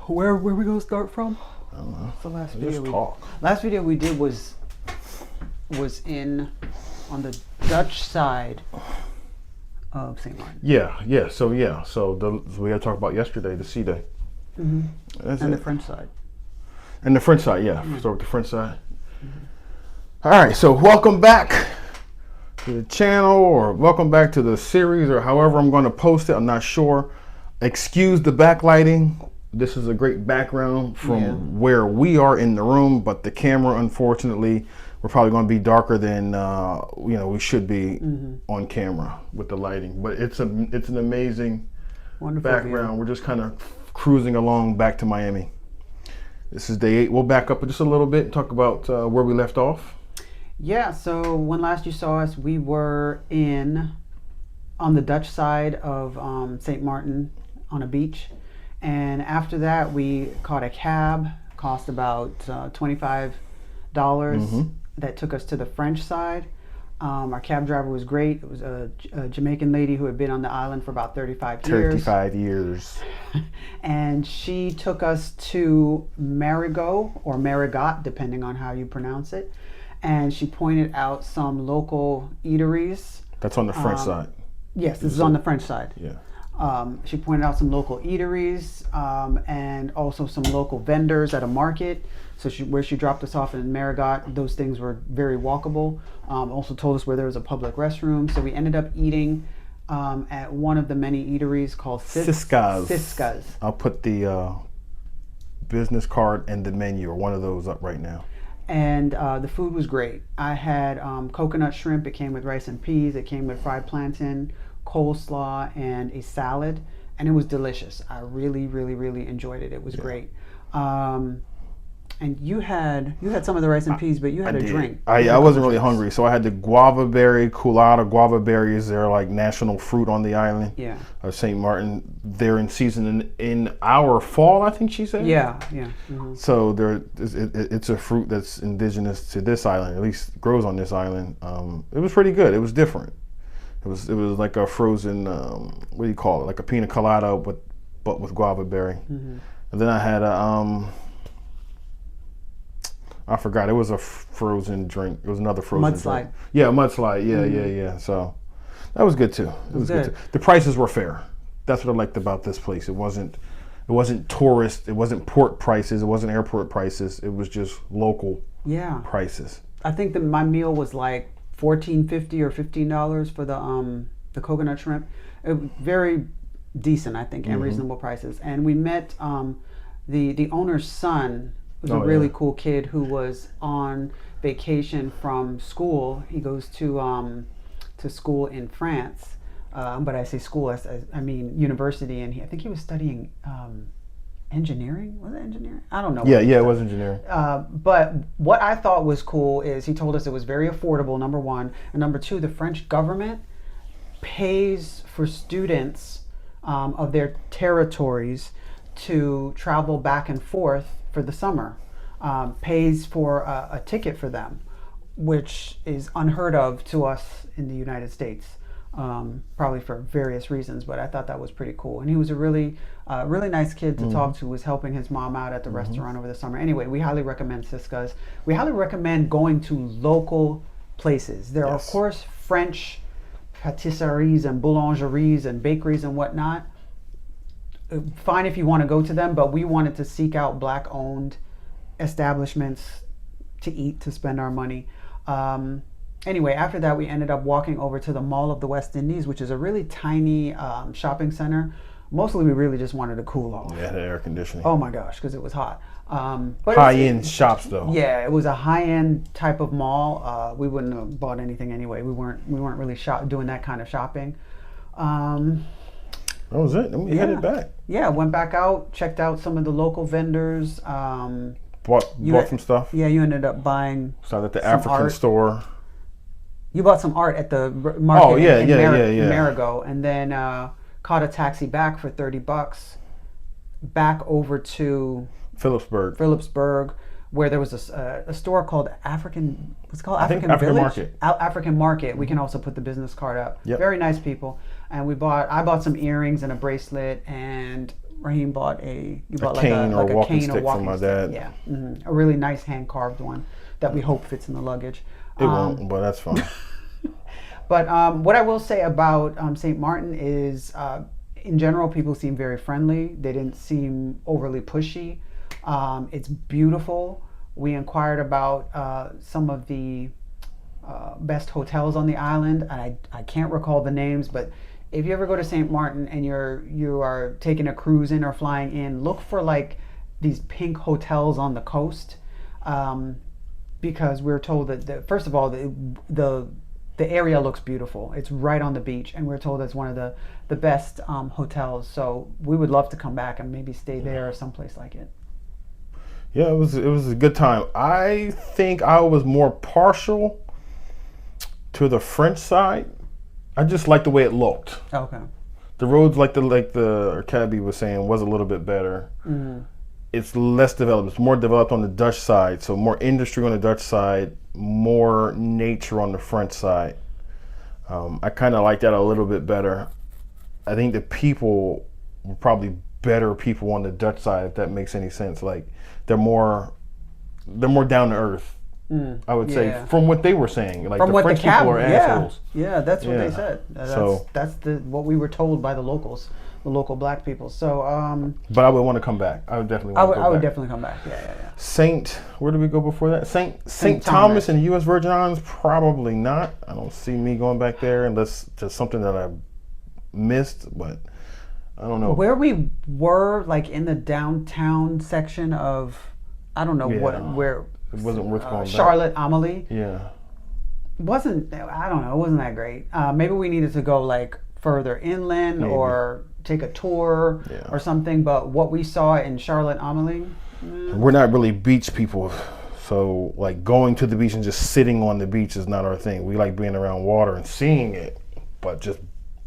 Where we gonna start from? I don't know. The last Just video. talk. Last video we did was in on the Dutch side of St. Martin. So we had to talk about yesterday, the C Day. Mm-hmm. That's And it. the French side. And the French side, yeah. Start with the French side. All right, so welcome back to the channel, or welcome back to the series, or however I'm going to post it. I'm not sure. Excuse the backlighting. This is a great background from where we are in the room, but the camera, unfortunately, we're probably going to be darker than we should be on camera with the lighting. But it's an amazing Wonderful background. view. We're just kind of cruising along back to Miami. This is day 8. We'll back up just a little bit and talk about where we left off. Yeah, so when last you saw us, we were on the Dutch side of St. Martin on a beach. And after that, we caught a cab, cost about $25. That took us to the French side. Our cab driver was great. It was a Jamaican lady who had been on the island for about 35 years. 35 years. And she took us to Marigot or Marigot, depending on how you pronounce it. And she pointed out some local eateries. That's on the French side. Yes, this is on the French side. Yeah. She pointed out some local eateries and also some local vendors at a market. So where she dropped us off in Marigot, those things were very walkable. Also told us where there was a public restroom. So we ended up eating at one of the many eateries called Siskas. I'll put the business card and the menu, or one of those, up right now. And the food was great. I had coconut shrimp. It came with rice and peas. It came with fried plantain, coleslaw, and a salad. And it was delicious. I really, really, really enjoyed it. It was great. And you had some of the rice and peas, but you had a drink. I wasn't really hungry, so I had the guava berry colada. Guava berries, they're like national fruit on the island of St. Martin. They're in season in our fall, I think she said. Yeah. Mm-hmm. So it's a fruit that's indigenous to this island, at least grows on this island. It was pretty good. It was different. It was like a frozen, what do you call it? Like a pina colada, but with guava berry. Mm-hmm. And then I had I forgot. It was a frozen drink. It was another frozen drink. Mudslide. Yeah, mudslide. Yeah. So that was good too. It was good too. The prices were fair. That's what I liked about this place. It wasn't tourist. It wasn't port prices. It wasn't airport prices. It was just local prices. I think that my meal was like $14.50 or $15 for the coconut shrimp. It was very decent, I think, and reasonable prices. And we met the owner's son. Was a really cool kid who was on vacation from school. He goes to school in France, but I say school, I mean university, and I think he was studying engineering. Was it engineering? I don't know. Yeah, it was engineering. But what I thought was cool is he told us it was very affordable, number one, and number two, the French government pays for students of their territories to travel back and forth for the summer, pays for a ticket for them, which is unheard of to us in the United States, probably for various reasons, but I thought that was pretty cool. And he was a really nice kid to talk to, was helping his mom out at the restaurant over the summer. Anyway, we highly recommend Siskas. We highly recommend going to local places. There are, of course, French patisseries and boulangeries and bakeries and whatnot. Fine if you want to go to them, but we wanted to seek out black-owned establishments to eat, to spend our money. Anyway, after that, we ended up walking over to the Mall of the West Indies, which is a really tiny shopping center. Mostly, we really just wanted to cool off. Yeah, the air conditioning. Oh my gosh, because it was hot. But high-end shops, though. Yeah, it was a high-end type of mall. We wouldn't have bought anything anyway. We weren't really doing that kind of shopping. That was it. Then we headed back. Yeah, went back out, checked out some of the local vendors. Bought some stuff. Yeah, you ended up buying. Started at the African store. You bought some art at the market in Marigot, and then caught a taxi back for $30 back over to Phillipsburg, where there was a store called African Village? African Market. We can also put the business card up. Yep. Very nice people. And I bought some earrings and a bracelet, and Raheem bought you bought cane or like a walking cane or stick walking from my stick. dad. Yeah, a really nice hand carved one that we hope fits in the luggage. It won't, but that's fine. But what I will say about St. Martin is, in general, people seem very friendly. They didn't seem overly pushy. It's beautiful. We inquired about some of the best hotels on the island, and I can't recall the names, but if you ever go to St. Martin and you are taking a cruise in or flying in, look for like these pink hotels on the coast, because we're told that first of all the area looks beautiful. It's right on the beach, and we're told it's one of the best hotels. So we would love to come back and maybe stay there or someplace like it. Yeah, it was a good time. I think I was more partial to the French side. I just liked the way it looked. Okay. The roads, like the cabbie was saying, was a little bit better. It's less developed. It's more developed on the Dutch side. So more industry on the Dutch side, more nature on the French side. I kind of like that a little bit better. I think the people were probably better people on the Dutch side, if that makes any sense. Like they're more down to earth. I would say from what they were saying. Like From the what French the cab, people are assholes. yeah, that's what they Yeah. said. So- That's what we were told by the locals, the local black people. So But I would want to come back. I would definitely I want would to go I would back. definitely come back. Yeah. Where did we go before that? Saint Thomas. Thomas in the U.S. Virgin Islands? Probably not. I don't see me going back there unless just something that I missed, but I don't know. Where we were, like in the downtown section of, I don't know Yeah. where It wasn't worth going back. Charlotte Amalie Yeah. wasn't. I don't know. It wasn't that great. Maybe we needed to go like further inland Maybe. or take a tour Yeah. or something. But what we saw in Charlotte Amalie. We're not really beach people. So, like, going to the beach and just sitting on the beach is not our thing. We like being around water and seeing it, but just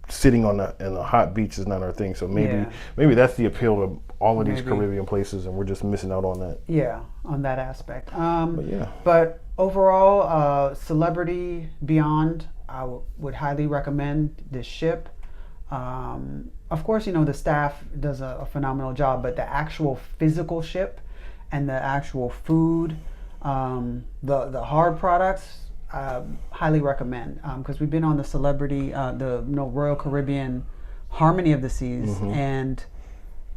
sitting in a hot beach is not our thing. So maybe that's the appeal to all of these Maybe. Caribbean places, and we're just missing out on that. Yeah, on that aspect. But yeah. But overall, Celebrity Beyond, I would highly recommend this ship. Of course, the staff does a phenomenal job, but the actual physical ship and the actual food, the hard products, highly recommend, because we've been on the Celebrity, the Royal Caribbean Harmony of the Seas, and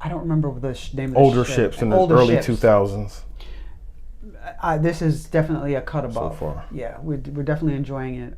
I don't remember the name of the Older ship. ships in the Older early ships. 2000s. This is definitely a cut above. far. Yeah, we're definitely enjoying it.